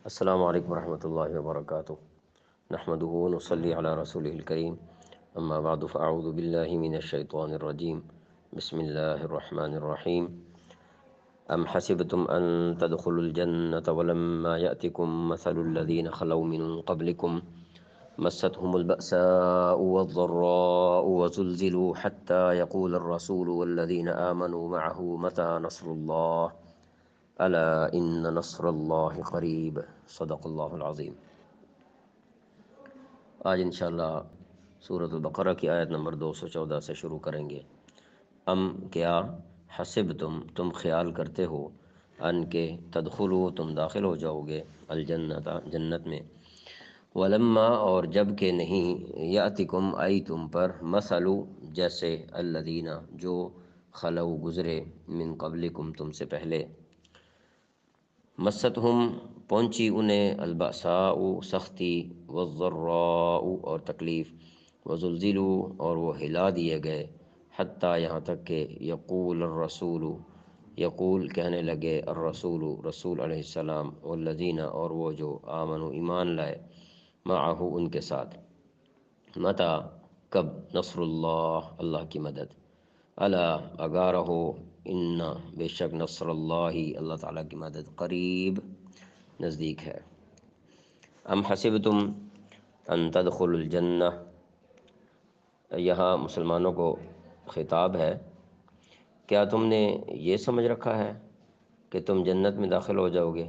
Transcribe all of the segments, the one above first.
السلام علیکم ورحمۃ اللہ وبرکاتہ۔ نحمدہ ونصلی علی رسولہ الکریم، اما بعد فاعوذ باللہ من الشیطان الرجیم، بسم اللہ الرحمن الرحیم۔ ام حسبتم ان تدخلوا الجنة ولما يأتكم مثل الذین خلوا من قبلكم مستهم البأساء والضراء وزلزلوا حتى يقول الرسول والذین آمنوا معه متى نصر اللہ الا ان نصر اللہ قریب، صدق اللہ العظیم۔ آج انشاءاللہ سورۃ البقرہ کی آیت نمبر 214 سے شروع کریں گے۔ کیا حسبتم تم خیال کرتے ہو، ان کے تدخلوا تم داخل ہو جاؤ گے، الجنت جنت میں، ولما اور جب کہ نہیں، یاتکم آئی تم پر، مثل جیسے، الذین جو، خلو گزرے، من قبلکم تم سے پہلے، مستہم پہنچی انہیں، البأساء سختی، والضراء اور تکلیف، وزلزلوا اور وہ ہلا دیے گئے، حتیٰ یہاں تک کہ، یقول الرسول یقول کہنے لگے، الرسول رسول علیہ السلام، والذین اور وہ جو، آمنوا ایمان لائے، معہ ان کے ساتھ، متی کب، نصر اللہ اللہ کی مدد، الا آگاہ رہو، ان بے شک، نصر اللہ اللہ تعالیٰ کی مدد، قریب نزدیک ہے۔ ام حسبتم ان تدخلوا الجنہ، یہاں مسلمانوں کو خطاب ہے، کیا تم نے یہ سمجھ رکھا ہے کہ تم جنت میں داخل ہو جاؤ گے،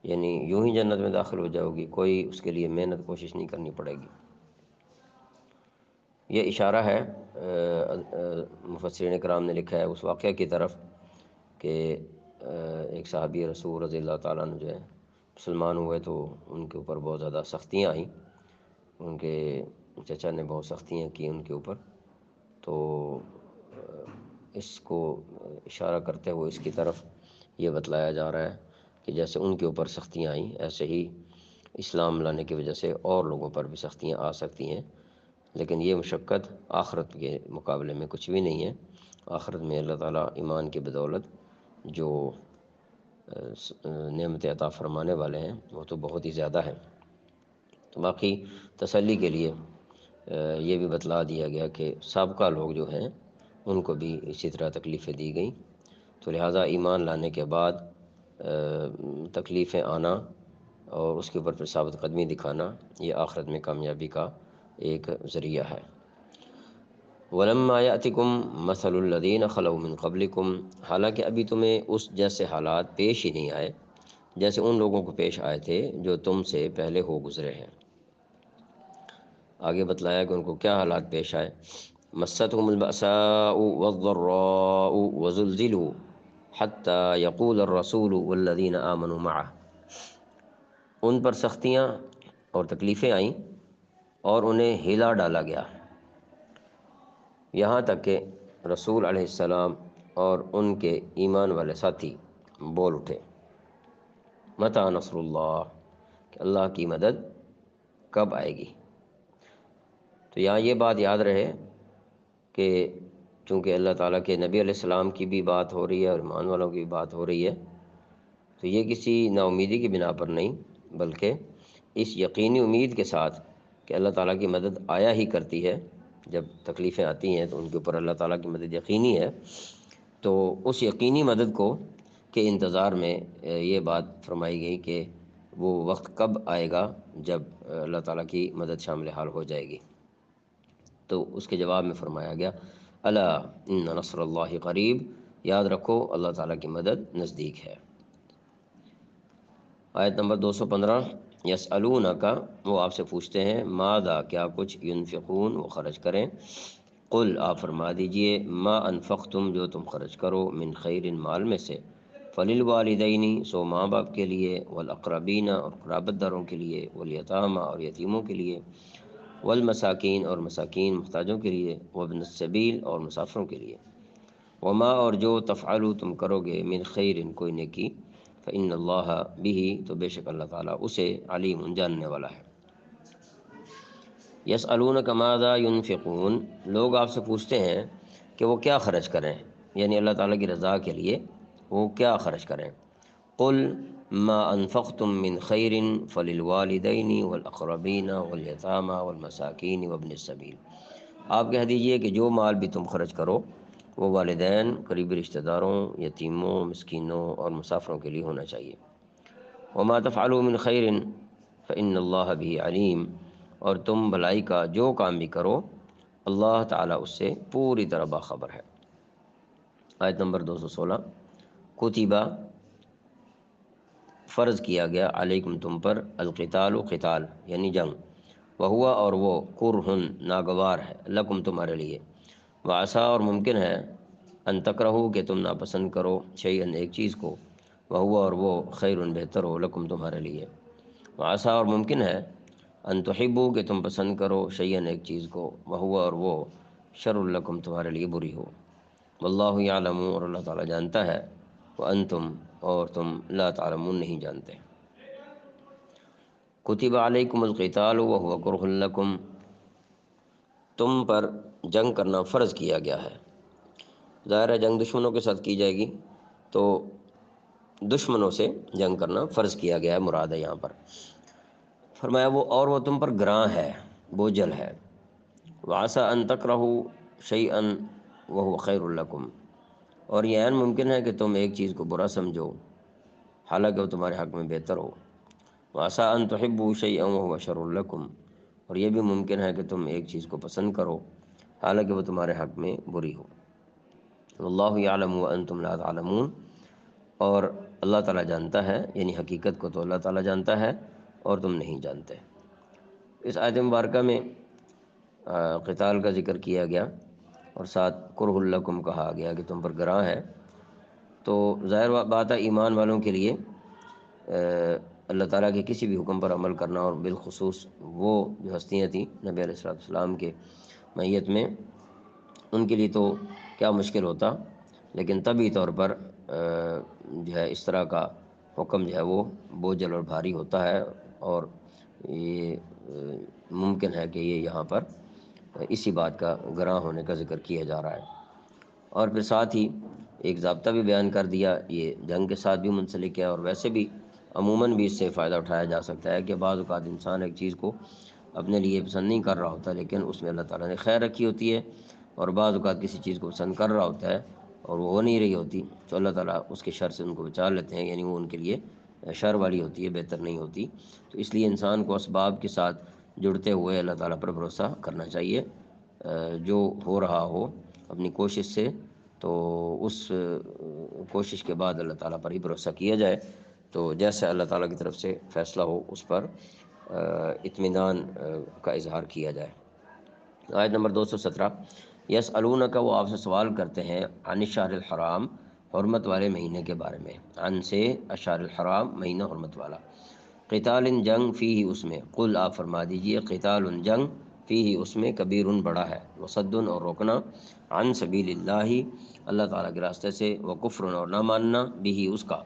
یعنی یوں ہی جنت میں داخل ہو جاؤ گی، کوئی اس کے لیے محنت کوشش نہیں کرنی پڑے گی۔ یہ اشارہ ہے، مفسرین کرام نے لکھا ہے اس واقعہ کی طرف کہ ایک صحابی رسول رضی اللہ تعالیٰ عنہ جو ہے مسلمان ہوئے تو ان کے اوپر بہت زیادہ سختیاں آئیں، ان کے چچا نے بہت سختیاں کی ان کے اوپر، تو اس کو اشارہ کرتے ہوئے اس کی طرف یہ بتلایا جا رہا ہے کہ جیسے ان کے اوپر سختیاں آئیں، ایسے ہی اسلام لانے کی وجہ سے اور لوگوں پر بھی سختیاں آ سکتی ہیں، لیکن یہ مشقت آخرت کے مقابلے میں کچھ بھی نہیں ہے۔ آخرت میں اللہ تعالیٰ ایمان کی بدولت جو نعمت عطا فرمانے والے ہیں وہ تو بہت ہی زیادہ ہیں۔ تو باقی تسلی کے لیے یہ بھی بتلا دیا گیا کہ سابقہ لوگ جو ہیں ان کو بھی اسی طرح تکلیفیں دی گئیں، تو لہٰذا ایمان لانے کے بعد تکلیفیں آنا اور اس کے اوپر پھر ثابت قدمی دکھانا، یہ آخرت میں کامیابی کا ایک ذریعہ ہے۔ وَلَمَّا يَأْتِكُمْ مَثَلُ الَّذِينَ خَلَوْا مِن قَبْلِكُمْ، حالانکہ ابھی تمہیں اس جیسے حالات پیش ہی نہیں آئے جیسے ان لوگوں کو پیش آئے تھے جو تم سے پہلے ہو گزرے ہیں۔ آگے بتلایا کہ ان کو کیا حالات پیش آئے، مَسَّتْهُمُ الْبَأْسَاءُ وَالضَّرَّاءُ وَزُلْزِلُوا حَتَّى يَقُولَ الرَّسُولُ وَالَّذِينَ آمَنُوا مَعَهُ، ان پر سختیاں اور تکلیفیں آئیں اور انہیں ہلا ڈالا گیا، یہاں تک کہ رسول علیہ السلام اور ان کے ایمان والے ساتھی بول اٹھے، متی نصر اللہ، کہ اللہ کی مدد کب آئے گی۔ تو یہاں یہ بات یاد رہے کہ چونکہ اللہ تعالیٰ کے نبی علیہ السلام کی بھی بات ہو رہی ہے اور ایمان والوں کی بھی بات ہو رہی ہے، تو یہ کسی نا امیدی کی بنا پر نہیں، بلکہ اس یقینی امید کے ساتھ کہ اللہ تعالیٰ کی مدد آیا ہی کرتی ہے، جب تکلیفیں آتی ہیں تو ان کے اوپر اللہ تعالیٰ کی مدد یقینی ہے، تو اس یقینی مدد کو کے انتظار میں یہ بات فرمائی گئی کہ وہ وقت کب آئے گا جب اللہ تعالیٰ کی مدد شامل حال ہو جائے گی۔ تو اس کے جواب میں فرمایا گیا، الا ان نصر اللہ قریب، یاد رکھو اللہ تعالیٰ کی مدد نزدیک ہے۔ آیت نمبر 215، یسألونک، وہ آپ سے پوچھتے ہیں، ماذا کیا کچھ، ینفقون وہ خرچ کریں، قل آپ فرما دیجئے، ما انفقتم جو تم خرچ کرو، من خیر مال میں سے، فللوالدین سو ماں باپ کے لیے، والاقربین اور قرابت داروں کے لیے، والیتامى اور یتیموں کے لیے، والمساکین اور مساکین محتاجوں کے لیے، وابن السبیل اور مسافروں کے لیے، وما اور جو تفعلوا تم کرو گے، من خیر کوئی نیکی، فإن اللہ بہ تو بے شک اللہ تعالیٰ اسے، علیم جاننے والا ہے۔ یسألونک ماذا ینفقون، لوگ آپ سے پوچھتے ہیں کہ وہ کیا خرچ کریں، یعنی اللہ تعالیٰ کی رضا کے لیے وہ کیا خرچ کریں، قل ما انفقتم من خیر فللوالدین والاقربین والیتامى والمساکین وابن السبیل، آپ کہہ دیجئے کہ جو مال بھی تم خرچ کرو وہ والدین، قریبی رشتہ داروں، یتیموں، مسکینوں اور مسافروں کے لیے ہونا چاہیے۔ وما تفعلوا من خیر فإن اللہ به علیم، اور تم بھلائی کا جو کام بھی کرو اللہ تعالیٰ اس سے پوری طرح باخبر ہے۔ آیت نمبر 216، کتبہ فرض کیا گیا، علیکم تم پر، القتال قتال یعنی جنگ، وہوا اور وہ، کرہن ناگوار ہے، لکم تمہارے لیے، وعسا اور ممکن ہے، ان تکرہو کہ تم ناپسند کرو، شیئن ایک چیز کو، وہوا اور وہ، خیر بہتر ہو، لکم تمہارے لیے، وعسا اور ممکن ہے، ان تحبو کہ تم پسند کرو، شیئن ایک چیز کو، وہوا اور وہ، شر لکم تمہارے لیے بری ہو، واللہ یعلم اور اللہ تعالیٰ جانتا ہے، وانتم اور تم لا تعلمون نہیں جانتے۔ کتب علیکم القتال وہو کرہ لکم، تم پر جنگ کرنا فرض کیا گیا ہے۔ ظاہر ہے جنگ دشمنوں کے ساتھ کی جائے گی، تو دشمنوں سے جنگ کرنا فرض کیا گیا ہے، مراد ہے یہاں پر۔ فرمایا وہ اور وہ تم پر گراں ہے، بوجھل ہے، وعسى ان تکرہوا شیئا وہو خیر لکم، اور یہ عین ممکن ہے کہ تم ایک چیز کو برا سمجھو حالانکہ وہ تمہارے حق میں بہتر ہو، وعسى ان تحبوا شیئا وہو شر لکم، اور یہ بھی ممکن ہے کہ تم ایک چیز کو پسند کرو حالانکہ وہ تمہارے حق میں بری ہو، واللہ یعلم وانتم لا تعلمون، اور اللہ تعالیٰ جانتا ہے، یعنی حقیقت کو تو اللہ تعالیٰ جانتا ہے اور تم نہیں جانتے۔ اس آیت مبارکہ میں قتال کا ذکر کیا گیا اور ساتھ کرہ لکم کہا گیا کہ تم پر گراں ہے، تو ظاہر بات ہے ایمان والوں کے لیے اللہ تعالیٰ کے کسی بھی حکم پر عمل کرنا، اور بالخصوص وہ جو ہستیاں تھیں نبی علیہ السلام کے میت میں، ان کے لیے تو کیا مشکل ہوتا، لیکن طبعی طور پر جو ہے اس طرح کا حکم جو ہے وہ بوجھل اور بھاری ہوتا ہے، اور یہ ممکن ہے کہ یہ یہاں پر اسی بات کا گراں ہونے کا ذکر کیا جا رہا ہے۔ اور پھر ساتھ ہی ایک ضابطہ بھی بیان کر دیا، یہ جنگ کے ساتھ بھی منسلک ہے، اور ویسے بھی عموماً بھی اس سے فائدہ اٹھایا جا سکتا ہے کہ بعض اوقات انسان ایک چیز کو اپنے لیے پسند نہیں کر رہا ہوتا، لیکن اس میں اللہ تعالیٰ نے خیر رکھی ہوتی ہے، اور بعض اوقات کسی چیز کو پسند کر رہا ہوتا ہے اور وہ ہو نہیں رہی ہوتی، تو اللہ تعالیٰ اس کے شر سے ان کو بچا لیتے ہیں، یعنی وہ ان کے لیے شر والی ہوتی ہے، بہتر نہیں ہوتی۔ تو اس لیے انسان کو اسباب کے ساتھ جڑتے ہوئے اللہ تعالیٰ پر بھروسہ کرنا چاہیے، جو ہو رہا ہو اپنی کوشش سے، تو اس کوشش کے بعد اللہ تعالیٰ پر ہی بھروسہ کیا جائے، تو جیسے اللہ تعالیٰ کی طرف سے فیصلہ ہو اس پر اطمینان کا اظہار کیا جائے۔ آیت نمبر 217، یسألونک، وہ آپ سے سوال کرتے ہیں، عن الشہر الحرام، حرمت والے مہینے کے بارے میں، عن سے الشہر الحرام، مہینہ حرمت والا، قتال جنگ، فیہ اس میں، قل آپ فرما دیجئے، قتال جنگ، فیہ اس میں، کبیر بڑا ہے، وصد اور روکنا، عن سبیل اللہ اللہ تعالیٰ کے راستے سے، وکفر اور نہ ماننا، بھی اس کا،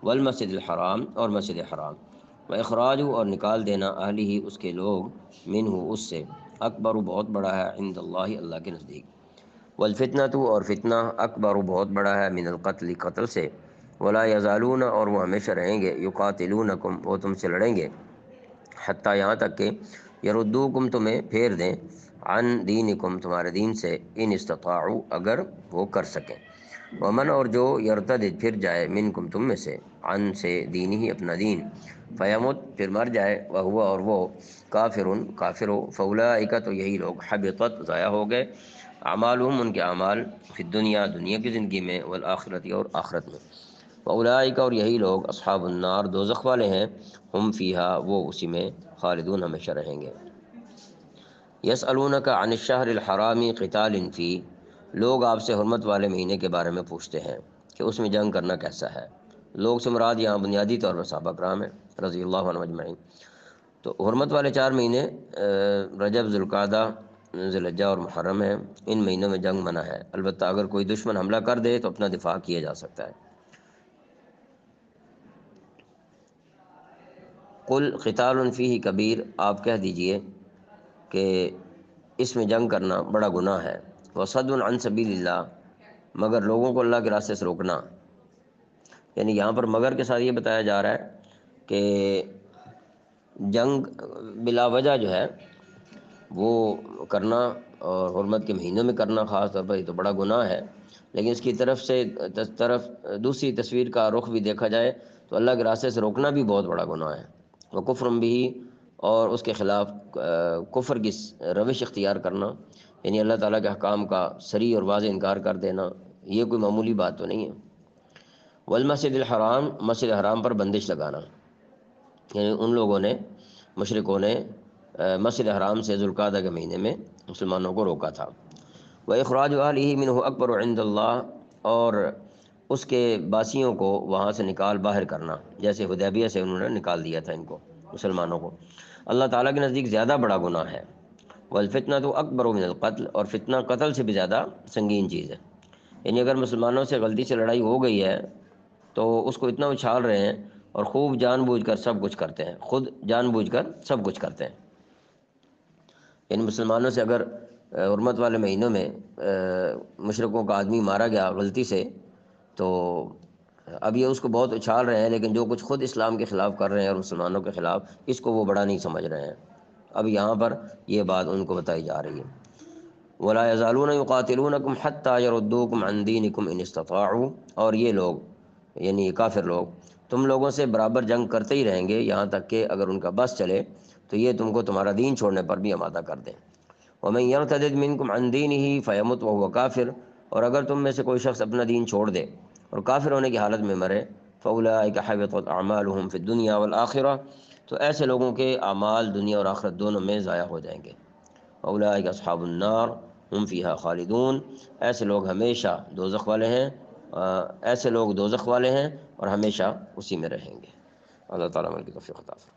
والمسجد الحرام اور مسجد حرام، واخراج اور نکال دینا، اہلہ اس کے لوگ، منہ اس سے، اکبر بہت بڑا ہے، عند اللہ اللہ کے نزدیک، والفتنۃ اور فتنہ، اکبر بہت بڑا ہے، من القتل قتل سے، ولا یزالون اور وہ ہمیشہ رہیں گے، یقاتلونکم وہ تم سے لڑیں گے، حتیٰ یہاں تک کہ یردوکم تمہیں پھیر دیں، عن دینکم تمہارے دین سے، ان استطاعوا اگر وہ کر سکیں، ومن اور جو یرتد پھر جائے، منکم تم میں سے، عن سے دینی ہی اپنا دین، فیمت پھر مر جائے، وہو اور وہ، کافر ہو، فاولئک تو یہی لوگ، حبطت ضائع ہو گئے، اعمالہم ان کے اعمال، فی الدنیا دنیا کی زندگی میں، والآخرت اور آخرت میں، فاولئک اور یہی لوگ، اصحاب النار دوزخ والے ہیں، ہم فیہا وہ اسی میں، خالدون ہمیشہ رہیں گے۔ یسألونک عن الشہر الحرام قتال فیہ، لوگ آپ سے حرمت والے مہینے کے بارے میں پوچھتے ہیں کہ اس میں جنگ کرنا کیسا ہے۔ لوگ سے مراد یہاں بنیادی طور پر صحابہ کرام ہیں رضی اللہ عنہم اجمعین۔ تو حرمت والے 4 مہینے رجب، ذوالقعدہ، ذی الحجہ اور محرم ہیں، ان مہینوں میں جنگ منع ہے، البتہ اگر کوئی دشمن حملہ کر دے تو اپنا دفاع کیا جا سکتا ہے۔ قل قتال فیہ کبیر، آپ کہہ دیجئے کہ اس میں جنگ کرنا بڑا گناہ ہے، وصد عن سبیل اللہ، مگر لوگوں کو اللہ کے راستے سے روکنا، یعنی یہاں پر مگر کے ساتھ یہ بتایا جا رہا ہے کہ جنگ بلا وجہ جو ہے وہ کرنا، اور حرمت کے مہینوں میں کرنا خاص طور پر، یہ تو بڑا گناہ ہے. لیکن اس کی طرف دوسری تصویر کا رخ بھی دیکھا جائے تو اللہ کے راستے سے روکنا بھی بہت بڑا گناہ ہے. وہ کفر بھی، اور اس کے خلاف کفر کی روش اختیار کرنا، یعنی اللہ تعالیٰ کے احکام کا صریح اور واضح انکار کر دینا، یہ کوئی معمولی بات تو نہیں ہے. والمسجد الحرام، مسجد حرام پر بندش لگانا، یعنی ان لوگوں نے، مشرکوں نے مسجد حرام سے ذوالقعدہ کے مہینے میں مسلمانوں کو روکا تھا. وَإِخْرَاجُ أَهْلِهِ مِنْهُ أَكْبَرُ عِنْدَ اللَّهِ، اور اس کے باسیوں کو وہاں سے نکال باہر کرنا، جیسے حدیبیہ سے انہوں نے نکال دیا تھا ان کو، مسلمانوں کو، اللہ تعالیٰ کے نزدیک زیادہ بڑا گناہ ہے. وَالْفِتْنَةُ أَكْبَرُ مِنَ الْقَتْلِ، اور فتنہ قتل سے بھی زیادہ سنگین چیز ہے. یعنی اگر مسلمانوں سے غلطی سے لڑائی ہو گئی ہے تو اس کو اتنا اچھال رہے ہیں، اور خوب جان بوجھ کر سب کچھ کرتے ہیں، خود جان بوجھ کر سب کچھ کرتے ہیں. یعنی مسلمانوں سے اگر حرمت والے مہینوں میں مشرکوں کا آدمی مارا گیا غلطی سے، تو اب یہ اس کو بہت اچھال رہے ہیں، لیکن جو کچھ خود اسلام کے خلاف کر رہے ہیں اور مسلمانوں کے خلاف، اس کو وہ بڑا نہیں سمجھ رہے ہیں. اب یہاں پر یہ بات ان کو بتائی جا رہی ہے. وَلَا يَزَالُونَ يُقَاتِلُونَكُمْ حَتَّى يَرُدُّوكُمْ عَنْ دِينِكُمْ إِنِ اسْتَطَاعُوا، اور یہ لوگ یعنی کافر لوگ تم لوگوں سے برابر جنگ کرتے ہی رہیں گے، یہاں تک کہ اگر ان کا بس چلے تو یہ تم کو تمہارا دین چھوڑنے پر بھی آمادہ کر دیں. وَمَن يَرْتَدِدْ مِنْكُمْ عَنْ دِينِهِ فَيَمُتْ وَهُوَ كَافِرٌ، اور اگر تم میں سے کوئی شخص اپنا دین چھوڑ دے اور کافر ہونے کی حالت میں مرے، فَأُولَٰئِكَ حَبِطَتْ أَعْمَالُهُمْ فِي الدُّنْيَا وَالْآخِرَةِ، تو ایسے لوگوں کے اعمال دنیا اور آخرت دونوں میں ضائع ہو جائیں گے. وَأُولَٰئِكَ أَصْحَابُ النَّارِ هُمْ فِيهَا خَالِدُونَ، ایسے لوگ ہمیشہ دوزخ والے ہیں، ایسے لوگ دوزخ والے ہیں اور ہمیشہ اسی میں رہیں گے. اللہ تعالیٰ ہمیں توفیق عطا فرمائے.